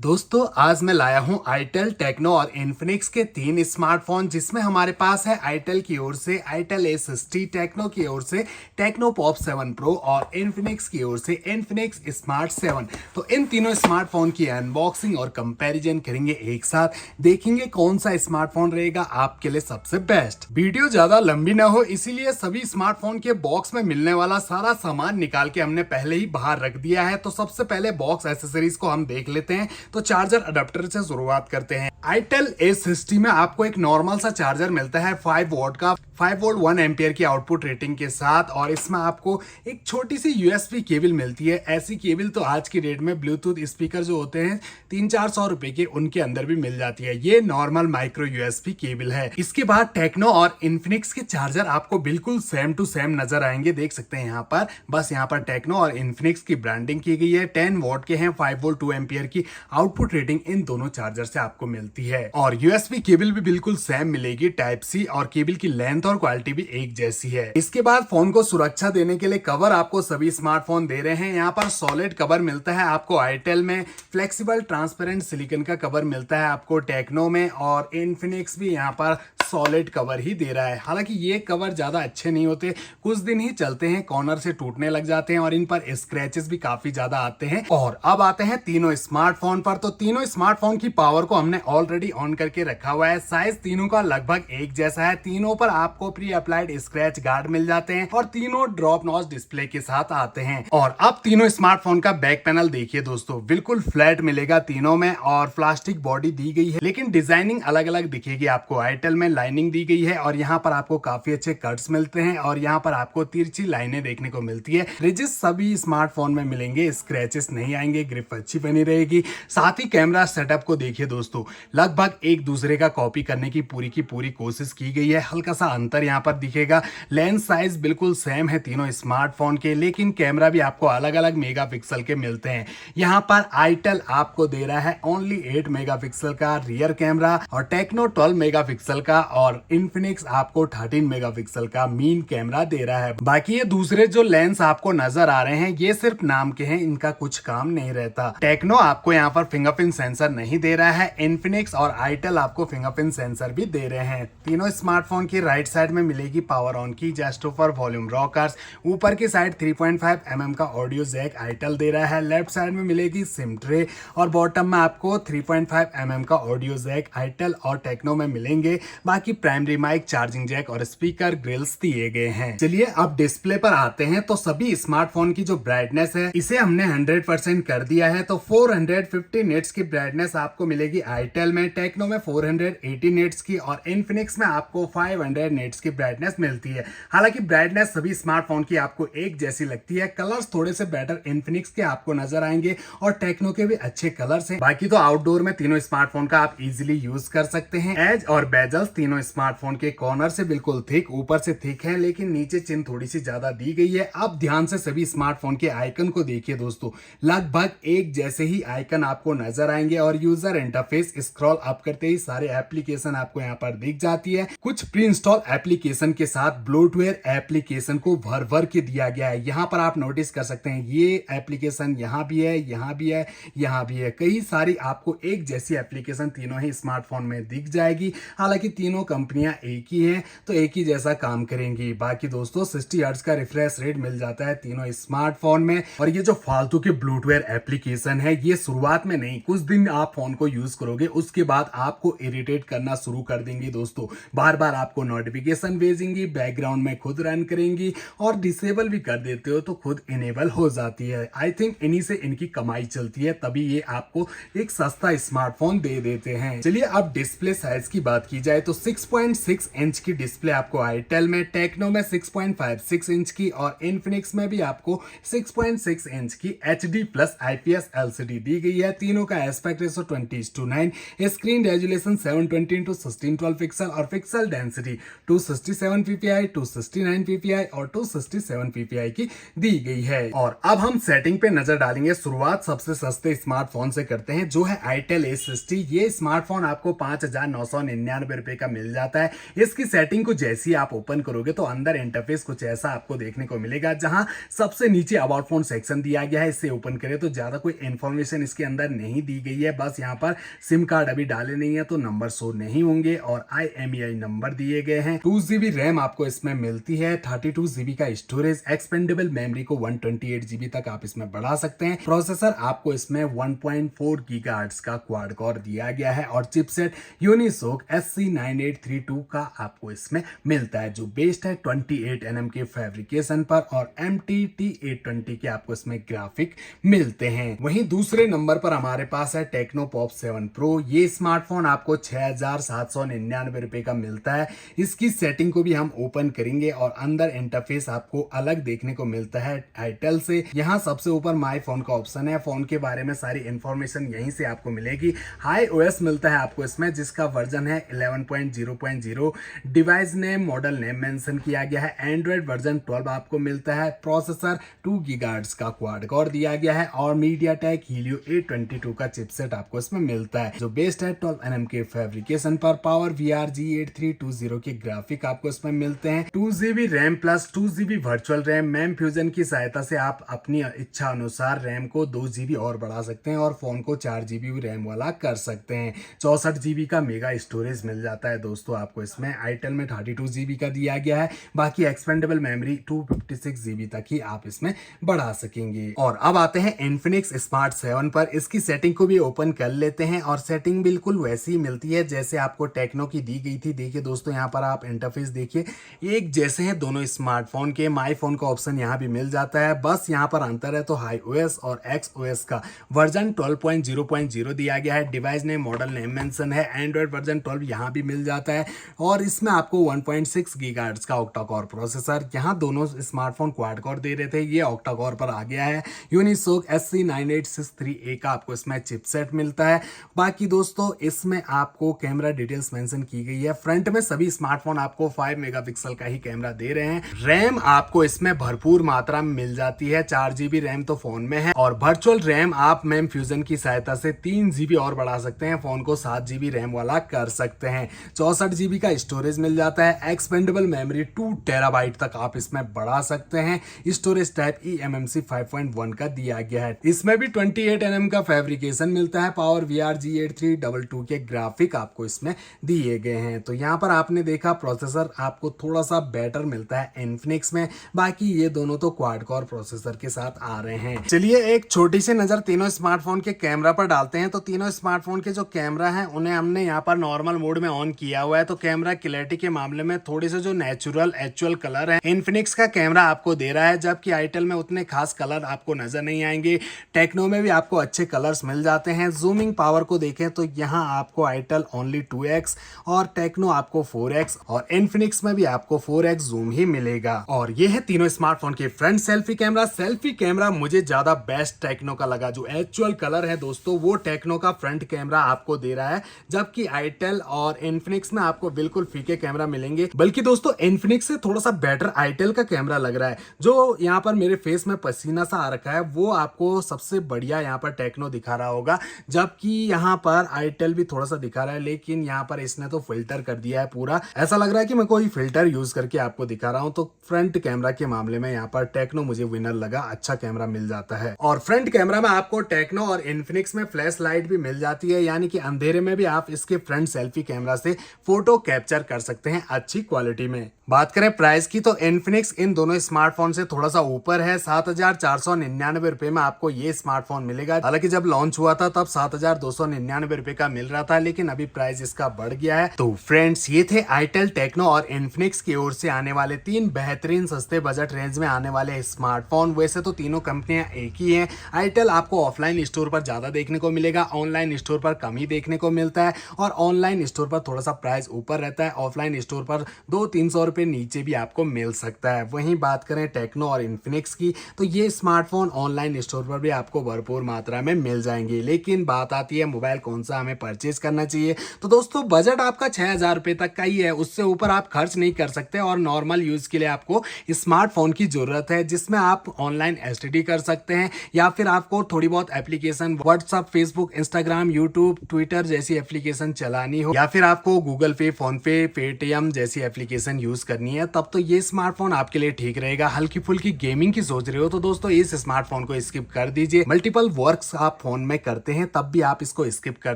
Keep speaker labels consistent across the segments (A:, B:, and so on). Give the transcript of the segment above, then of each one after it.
A: दोस्तों आज मैं लाया हूं आईटेल, टेक्नो और इन्फिनिक्स के 3 स्मार्टफोन, जिसमें हमारे पास है आईटेल की ओर से आईटेल A60, टेक्नो की ओर से टेक्नो पॉप 7 प्रो और इन्फिनिक्स की ओर से इन्फिनिक्स स्मार्ट 7। तो इन तीनों स्मार्टफोन की अनबॉक्सिंग और कंपैरिजन करेंगे एक साथ, देखेंगे कौन सा स्मार्टफोन रहेगा आपके लिए सबसे बेस्ट। वीडियो ज्यादा लंबी ना हो, इसीलिए सभी स्मार्टफोन के बॉक्स में मिलने वाला सारा सामान निकाल के हमने पहले ही बाहर रख दिया है। तो सबसे पहले बॉक्स एक्सेसरीज को हम देख लेते हैं। तो चार्जर अडेप्टर से शुरुआत करते हैं। आईटेल A60 में आपको एक नॉर्मल सा चार्जर मिलता है 5 वोल्ट का, 5 वोल्ट 1 एम्पियर की आउटपुट रेटिंग के साथ, और इसमें आपको एक छोटी सी USB केबल मिलती है। ऐसी केबल तो आज की डेट में ब्लूटूथ स्पीकर जो होते हैं 300-400 रुपए के, उनके अंदर भी मिल जाती है। ये नॉर्मल माइक्रो USB केबल है। इसके बाद टेक्नो और इन्फिनिक्स के चार्जर आपको बिल्कुल सेम टू सेम नजर आएंगे, देख सकते हैं यहाँ पर। बस यहाँ पर टेक्नो और इन्फिनिक्स की ब्रांडिंग की गई है। 10 वोल्ट के हैं, 5 वोल्ट 2 एम्पियर की आउटपुट रेटिंग इन दोनों चार्जर से आपको मिलती है। और USB केबल भी बिल्कुल सेम मिलेगी, टाइप सी, और केबल की लेंथ और क्वालिटी भी एक जैसी है। इसके बाद फोन को सुरक्षा देने के लिए कवर आपको सभी स्मार्टफोन दे रहे हैं। यहाँ पर सॉलिड कवर मिलता है आपको आईटेल में, फ्लेक्सिबल ट्रांसपेरेंट सिलिकॉन का कवर मिलता है आपको टेक्नो में, और इन्फिनिक्स भी यहाँ पर सॉलिड कवर ही दे रहा है। हालांकि ये कवर ज्यादा अच्छे नहीं होते, कुछ दिन ही चलते हैं, कॉर्नर से टूटने लग जाते हैं और इन पर स्क्रैचेस भी काफी ज्यादा आते हैं। और अब आते हैं तीनों स्मार्टफोन पर। तो तीनों स्मार्टफोन की पावर को हमने ऑलरेडी ऑन करके रखा हुआ है। साइज तीनों का लगभग एक जैसा है। तीनों पर आपको प्री अप्लाइड स्क्रैच गार्ड मिल जाते हैं और तीनों ड्रॉप नॉच डिस्प्ले के साथ आते हैं। और अब तीनों स्मार्टफोन का बैक पैनल देखिए दोस्तों, बिल्कुल फ्लैट मिलेगा तीनों में, और प्लास्टिक बॉडी दी गई है, लेकिन डिजाइनिंग अलग अलग दिखेगी आपको। आईटेल में लाइनिंग दी गई है और यहाँ पर आपको काफी अच्छे कट्स मिलते हैं, और यहाँ पर आपको तिरछी लाइनें देखने को मिलती है। रिजिस सभी स्मार्टफोन में मिलेंगे, स्क्रैचेस नहीं आएंगे, ग्रिप अच्छी बनी रहेगी। साथ ही कैमरा सेटअप को देखिए दोस्तों, लगभग एक दूसरे का कॉपी करने की पूरी कोशिश की गई है। हल्का सा अंतर यहाँ पर दिखेगा। लेंस साइज बिल्कुल सेम है तीनों स्मार्टफोन के, लेकिन कैमरा भी आपको अलग अलग मेगापिक्सल के मिलते हैं। यहाँ पर आईटेल आपको दे रहा है ओनली 8 मेगापिक्सल का रियर कैमरा, और टेक्नो 12 मेगापिक्सल का, और इन्फिनिक्स आपको 13 मेगापिक्सल का मेन कैमरा दे रहा है। बाकी ये दूसरे जो लेंस आपको नजर आ रहे हैं, ये सिर्फ नाम के हैं, इनका कुछ काम नहीं रहता। टेक्नो आपको यहाँ पर फिंगरप्रिंट सेंसर नहीं दे रहा है, इन्फिनिक्स और आईटेल आपको फिंगरप्रिंट सेंसर भी दे रहे हैं। तीनों स्मार्टफोन की राइट साइड में मिलेगी पावर ऑन की, जेस्टो फॉर वॉल्यूम रॉकर्स। ऊपर की साइड 3.5 mm का ऑडियो जैक आईटेल दे रहा है। लेफ्ट साइड में मिलेगी सिम ट्रे, और बॉटम में आपको 3.5 mm का ऑडियो जैक आईटेल और टेक्नो में मिलेंगे। बाकी प्राइमरी माइक, चार्जिंग जैक और स्पीकर ग्रिल्स दिए गए हैं। चलिए अब डिस्प्ले पर आते हैं। तो सभी स्मार्टफोन की जो ब्राइटनेस है, इसे हमने 100% कर दिया है। तो 450 निट्स की ब्राइटनेस आपको मिलेगी आईटेल में, टेक्नो में 480 निट्स की, और इन्फिनिक्स में आपको 500 निट्स की ब्राइटनेस मिलती है। हालांकि ब्राइटनेस सभी स्मार्टफोन की आपको एक जैसी लगती है। कलर्स थोड़े से बेटर इन्फिनिक्स के आपको नजर आएंगे, और टेक्नो के भी अच्छे कलर्स हैं। बाकी तो आउटडोर में तीनों स्मार्टफोन का आप इजीली यूज कर सकते हैं। एज और बेजल्स तीनों स्मार्टफोन के कॉर्नर से बिल्कुल थिक, ऊपर से थिक है, लेकिन नीचे चिन थोड़ी सी ज्यादा दी गई है। अब ध्यान से सभी स्मार्टफोन के आइकन को देखिए दोस्तों, लगभग एक जैसे ही आइकन आपको नजर आएंगे, और यूजर इंटरफेस स्क्रॉल अप करते ही सारे एप्लीकेशन आपको यहाँ पर दिख जाती है। कुछ प्री इंस्टॉल एप्लीकेशन के साथ ब्लोटवेयर एप्लीकेशन को भर भर के दिया गया है। यहाँ पर आप नोटिस कर सकते हैं, ये एप्लीकेशन यहाँ भी है, यहाँ भी है, यहाँ भी है। कई सारी आपको एक जैसी एप्लीकेशन तीनों ही स्मार्टफोन में दिख जाएगी। हालांकि तीनों कंपनियां एक ही हैं, तो एक ही जैसा काम करेंगी। बाकी दोस्तों 60 हर्ट्ज का रिफ्रेश रेट मिल जाता है तीनों स्मार्टफोन में। और ये जो फालतू के ब्लूटवेयर एप्लीकेशन है, ये शुरुआत में नहीं, कुछ दिन आप फोन को यूज करोगे, उसके बाद आपको इरिटेट करना शुरू कर देंगी दोस्तों। बार बार आपको नोटिफिकेशन भेजेंगी, बैकग्राउंड में खुद रन करेंगी, और डिसेबल भी कर देते हो तो खुद इनेबल हो जाती है। आई थिंक इन्हीं से इनकी कमाई चलती है, तभी ये आपको एक सस्ता स्मार्टफोन दे देते हैं। चलिए अब डिस्प्ले साइज की बात की जाए तो 6.6 इंच की डिस्प्ले आपको आईटेल में, टेक्नो में 6.56 इंच की, और इन्फिनिक्स में भी आपको 6.6 इंच की HD प्लस IPS LCD दी गई है। तीनों का aspect ratio 20:9, screen resolution 720x1612 pixel, और पिक्सल डेंसिटी 267 ppi, 269 ppi और 267 ppi की दी गई है। और अब हम सेटिंग पे नजर डालेंगे। शुरुआत सबसे सस्ते स्मार्टफोन से करते हैं, जो है आईटेल A60। ये स्मार्टफोन आपको 5,999 रुपए का मिल जाता है। इसकी सेटिंग को जैसे ही आप ओपन करोगे तो अंदर इंटरफेस कुछ ऐसा आपको देखने को मिलेगा, जहां सबसे नीचे अबाउट फोन सेक्शन दिया गया है। इसे ओपन करें तो ज्यादा कोई इंफॉर्मेशन इसके अंदर नहीं दी गई है, बस यहाँ पर सिम कार्ड अभी डाले नहीं है तो नंबर शो नहीं होंगे और IMEI नंबर दिए गए हैं। 2GB रैम आपको इसमें मिलती है, 32GB का स्टोरेज, एक्सपेंडेबल मेमोरी को 128GB तक आप इसमें बढ़ा सकते हैं। प्रोसेसर आपको इसमें 1.4 गीगाहर्ट्ज का क्वाड कोर दिया गया है और चिपसेट यूनिसोक SC9832 का आपको इसमें मिलता है, जो बेस्ड है 28nm के फैब्रिकेशन पर और MT-T820 के आपको इसमें ग्राफिक मिलते हैं। वहीं दूसरे नंबर पर हमारे पास है टेक्नो पॉप 7 प्रो। ये स्मार्टफोन आपको 6,799 रुपए का मिलता है। इसकी सेटिंग को भी हम ओपन करेंगे और अंदर इंटरफेस आपको अलग देखने को मिलता है आईटेल से। यहाँ सबसे ऊपर माय फोन का ऑप्शन है, फोन के बारे में सारी इंफॉर्मेशन यहीं से आपको मिलेगी। हाई OS मिलता है आपको इसमें, जिसका वर्जन है 11.0.0। Device name, model name mention किया गया है। एंड्रॉइड वर्जन 12 आपको मिलता है। प्रोसेसर 2 गीगाहर्ट्ज का क्वाड कोर दिया गया है और मीडियाटेक हीलियो A22 का चिपसेट आपको इसमें मिलता है, जो बेस्ड है 12nm के फैब्रिकेशन पर। पावर VR G8320 के ग्राफिक आपको इसमें मिलते हैं। 2GB RAM plus 2GB virtual RAM. Ma'am fusion की सहायता से आप अपनी इच्छा अनुसार रैम को 2GB और बढ़ा सकते हैं और फोन को 4GB रैम वाला कर सकते हैं। 64GB का मेगा स्टोरेज मिल जाता है दोस्तों आपको इसमें। आईटेल में 32GB का दिया गया है, बाकी एक्सपेंडेबल मेमोरी 256GB तक ही आप इसमें बढ़ा सकेंगे। और अब आते हैं इन्फिनिक्स स्मार्ट 7 पर। इसकी सेटिंग को भी ओपन कर लेते हैं और सेटिंग बिल्कुल वैसी ही मिलती है जैसे आपको टेक्नो की दी गई थी। देखिए दोस्तों, यहाँ पर आप इंटरफेस देखिए, एक जैसे हैं दोनों स्मार्टफोन के। माई फोन का ऑप्शन यहाँ भी मिल जाता है, बस यहाँ पर अंतर है तो हाई OS और XOS का वर्जन 12.0.0 दिया गया है। Device name, model name mention है। एंड्रॉइड वर्जन 12 यहाँ भी मिल जाता है और इसमें आपको 1.6 गीगाहर्ट्ज का ऑक्टा कोर प्रोसेसर। यहाँ दोनों स्मार्टफोन क्वाड कोर दे रहे थे, ये ऑक्टा कोर पर आ गया है। यूनिसोक SC9863A का आपको इसमें चिपसेट मिलता है। बाकी दोस्तों इसमें आपको कैमरा डिटेल्स मेंशन की गई है। फ्रंट में सभी स्मार्टफोन आपको 5 मेगापिक्सल का ही कैमरा दे रहे हैं। रैम आपको इसमें भरपूर मात्रा में मिल जाती है, 4GB रैम तो फोन में है और वर्चुअल रैम आप मैम फ्यूजन की सहायता से 3GB और बढ़ा सकते हैं, फोन को 7GB रैम वाला कर सकते हैं। 64GB का स्टोरेज मिल जाता है। एक्सपेंडेबल मेमोरी 2 TB तक आप इसमें बढ़ा सकते हैं। स्टोरेज टाइप eMMC 5.1 का दिया गया है। इसमें भी 28nm का फैब्रिकेशन मिलता है। पावर VR G8322 के ग्राफिक आपको इसमें दिए गए हैं। तो यहाँ पर आपने देखा प्रोसेसर आपको थोड़ा सा बेटर मिलता है इन्फिनिक्स में, बाकी ये दोनों तो क्वाड कोर प्रोसेसर के साथ आ रहे हैं। चलिए एक छोटी सी नजर तीनों स्मार्टफोन के कैमरा पर डालते हैं। तो तीनों स्मार्टफोन के जो कैमरा है उन्हें हमने यहाँ पर नॉर्मल मोड में ऑन किया हुआ है। तो कैमरा क्लैरिटी के मामले में थोड़े से जो नेचुरल एक्चुअल कलर है इन्फिनिक्स का कैमरा आपको दे रहा है, जबकि आईटेल में उतने खास कलर आपको नजर नहीं आएंगे। टेक्नो में भी आपको अच्छे कलर्स मिल जाते हैं। जूमिंग पावर को देखें तो यहाँ आपको आईटेल ओनली 2x और टेक्नो आपको 4x और इन्फिनिक्स में भी आपको 4x जूम ही मिलेगा। और ये है तीनों स्मार्टफोन के front selfie camera. Selfie camera मुझे ज्यादा बेस्ट टेक्नो का लगा। जो एक्चुअल कलर है दोस्तों वो टेक्नो का फ्रंट कैमरा आपको दे रहा है, जबकि आईटेल और इन्फिनिक्स में आपको बिल्कुल फीके कैमरा मिलेंगे। बल्कि दोस्तों इन्फिनिक्स से थोड़ा सा बेटर आईटेल का कैमरा लग रहा है। जो यहाँ पर मेरे फेस में पसीना सा आ रखा है वो आपको सबसे बढ़िया यहाँ पर टेक्नो दिखा रहा होगा, जबकि यहाँ पर आईटेल भी थोड़ा सा दिखा रहा है, लेकिन यहाँ पर इसने तो फिल्टर कर दिया है पूरा। ऐसा लग रहा है कि मैं कोई फिल्टर यूज करके आपको दिखा रहा हूं। तो फ्रंट कैमरा के मामले में यहाँ पर टेक्नो मुझे विनर लगा, अच्छा कैमरा मिल जाता है। और फ्रंट कैमरा में आपको टेक्नो और इन्फिनिक्स में फ्लैश लाइट भी मिल जाती है, यानी कि अंधेरे में भी आप इसके फ्रंट सेल्फी कैमरा से फोटो कैप्चर कर सकते हैं अच्छी क्वालिटी में। बात करें प्राइस की तो इन्फिनिक्स इन दोनों स्मार्टफोन से थोड़ा सा ऊपर है। 7,499 रुपए में आपको ये स्मार्टफोन मिलेगा। हालांकि जब लॉन्च हुआ था तब 7,299 रुपए का मिल रहा था, लेकिन अभी प्राइस इसका बढ़ गया है। तो फ्रेंड्स ये थे आईटेल, टेक्नो और इन्फिनिक्स की ओर से आने वाले 3 बेहतरीन सस्ते बजट रेंज में आने वाले स्मार्टफोन। वैसे तो तीनों कंपनियां एक ही हैं। आईटेल आपको ऑफलाइन स्टोर पर ज्यादा देखने को मिलेगा, ऑनलाइन स्टोर पर कम ही देखने को मिलता है और ऑनलाइन स्टोर पर थोड़ा सा प्राइस ऊपर रहता है। ऑफलाइन स्टोर पर 200-300 रुपए नीचे भी आपको मिल सकता है। वहीं बात करें टेक्नो और इन्फिनिक्स की तो ये स्मार्टफोन ऑनलाइन स्टोर पर भी आपको भरपूर मात्रा में मिल जाएंगे। लेकिन बात आती है मोबाइल कौन सा हमें परचेज करना चाहिए, तो दोस्तों बजट आपका 6,000 रुपए तक का ही है, उससे ऊपर आप खर्च नहीं कर सकते। और नॉर्मल यूज के लिए आपको स्मार्टफोन की जरूरत है जिसमें आप ऑनलाइन एसटीडी कर सकते हैं, या फिर आपको थोड़ी बहुत application WhatsApp, Facebook, Instagram, YouTube, Twitter जैसी एप्लीकेशन चलानी हो, या फिर आपको गूगल पे, फोन पे, पेटीएम जैसी एप्लीकेशन यूज करनी है, तब तो ये स्मार्टफोन आपके लिए ठीक रहेगा। हल्की फुल्की गेमिंग की सोच रहे हो तो दोस्तों इस स्मार्टफोन को स्किप कर दीजिए। मल्टीपल वर्क्स आप फोन में करते हैं तब भी आप इसको स्किप कर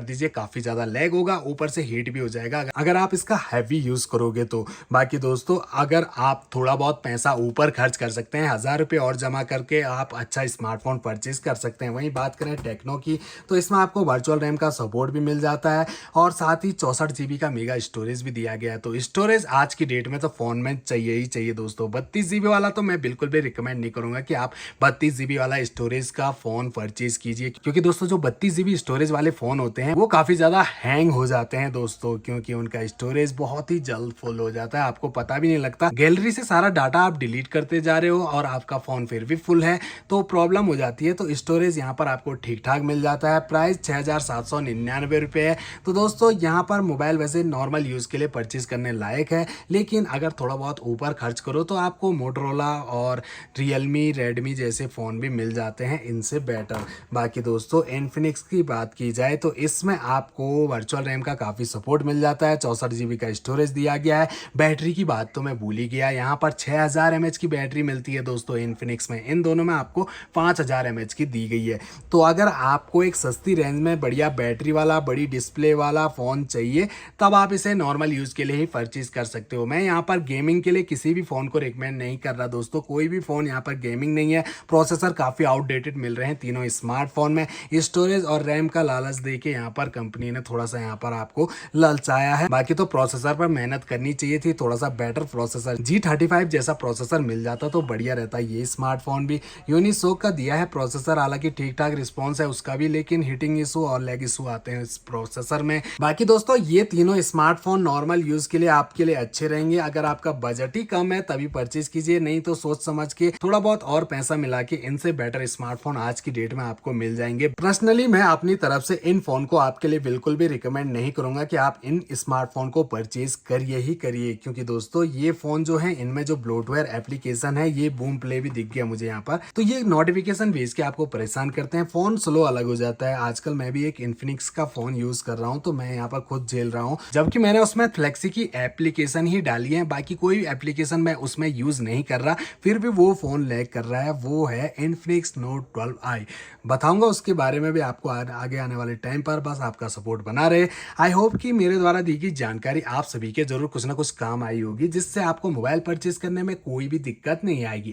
A: दीजिए, काफी ज्यादा लैग होगा, ऊपर से हीट भी हो जाएगा अगर आप इसका हैवी यूज करोगे तो। बाकी दोस्तों अगर आप थोड़ा बहुत पैसा ऊपर खर्च कर सकते हैं, 1000 रुपये और जमा करके आप अच्छा स्मार्टफोन परचेज कर सकते हैं। वहीं बात करें टेक्नो की तो इसमें आपको वर्चुअल रैम का सपोर्ट भी मिल जाता है और साथ ही 64 GB का मेगा स्टोरेज भी दिया गया है। तो स्टोरेज आज की डेट में तो फोन में चाहिए ही चाहिए दोस्तों। 32 GB वाला तो मैं बिल्कुल भी रिकमेंड नहीं करूंगा कि आप 32 GB वाला स्टोरेज का फोन परचेज कीजिए, क्योंकि दोस्तों जो 32 GB स्टोरेज वाले फोन होते हैं वो काफी ज्यादा हैंग हो जाते हैं दोस्तों, क्योंकि उनका स्टोरेज बहुत ही जल्द फुल हो जाता है, आपको पता भी नहीं लगता। गैलरी से सारा डाटा आप डिलीट करते जा रहे हो और आपका फोन फिर भी फुल है तो प्रॉब्लम हो जाती है। तो स्टोरेज यहाँ पर आपको ठीक ठाक मिल जाता है। प्राइस 6799 रुपये है। तो दोस्तों यहाँ पर मोबाइल वैसे नॉर्मल यूज के लिए परचेज करने लायक है, लेकिन अगर थोड़ा बहुत ऊपर खर्च करो तो आपको मोटरोला और रियलमी रेडमी जैसे फ़ोन भी मिल जाते हैं इनसे बेटर। बाकी दोस्तों इन्फिनिक्स की बात की जाए तो इसमें आपको वर्चुअल रैम का काफ़ी सपोर्ट मिल जाता है, 64 GB का स्टोरेज दिया गया है। बैटरी की बात तो मैं भूल ही गया, यहाँ पर 6000 mAh की बैटरी मिलती है दोस्तों इन्फिनिक्स में, इन दोनों में आपको 5000 mAh की दी गई है। तो अगर आपको एक सस्ती रेंज में बढ़िया बैटरी वाला बड़ी डिस्प्ले वाला फ़ोन चाहिए तब आप इसे नॉर्मल यूज़ के लिए ही परचेज कर सकते हो। मैं यहाँ पर गेमिंग के लिए किसी भी फ़ोन को रिकमेंड नहीं कर रहा दोस्तों, कोई भी फ़ोन यहाँ पर गेमिंग नहीं है। प्रोसेसर काफ़ी आउटडेटेड मिल रहे हैं तीनों स्मार्टफोन में। स्टोरेज और रैम का लालच देके यहाँ पर कंपनी ने थोड़ा सा यहाँ पर आपको ललचाया है। बाकी तो प्रोसेसर पर मेहनत करनी चाहिए थी, थोड़ा सा बेटर प्रोसेसर G35 जैसा प्रोसेसर मिल जाता तो बढ़िया रहता। ये स्मार्टफोन भी यूनिसोक का दिया है प्रोसेसर, हालांकि ठीक ठाक रिस्पॉन्स है उसका भी, लेकिन हीटिंग इशू और लैग इशू आते हैं इस प्रोसेसर में। बाकी दोस्तों ये तीनों स्मार्टफोन नॉर्मल यूज के लिए आपके लिए अच्छे रहेंगे। अगर आपका बजट ही कम है तभी परचेज कीजिए, नहीं तो सोच समझ के थोड़ा बहुत और पैसा मिला के इनसे बेटर स्मार्टफोन आज की डेट में आपको मिल जाएंगे। पर्सनली मैं अपनी तरफ से इन फोन को आपके लिए बिल्कुल भी रिकमेंड नहीं करूंगा कि आप इन स्मार्टफोन को परचेज करिए ही करिए, क्योंकि दोस्तों ये फोन जो है इनमें जो ब्लोटवेयर एप्लीकेशन है, ये बूम प्ले भी दिख गया मुझे यहाँ पर, तो ये नोटिफिकेशन भेज के आपको परेशान करते हैं, फोन स्लो अलग हो जाता है। आजकल मैं भी एक इन्फिनिक्स का फोन यूज कर रहा हूँ तो मैं यहाँ पर खुद झेल रहा हूँ, जबकि मैंने उसमें फ्लेक्सी की एप्लीकेशन ही डाली है, बाकी कोई एप्लीकेशन मैं उसमें यूज नहीं कर रहा, फिर भी वो फोन लैग कर रहा है। वो है इन्फिनिक्स नोट 12i। बताऊंगा उसके बारे में भी आपको आगे आने वाले टाइम पर, बस आपका सपोर्ट बना रहे। आई होप कि मेरे द्वारा दी गई जानकारी आप सभी के जरूर कुछ ना कुछ काम आई होगी, जिससे आपको मोबाइल परचेज करने में कोई भी दिक्कत नहीं आएगी।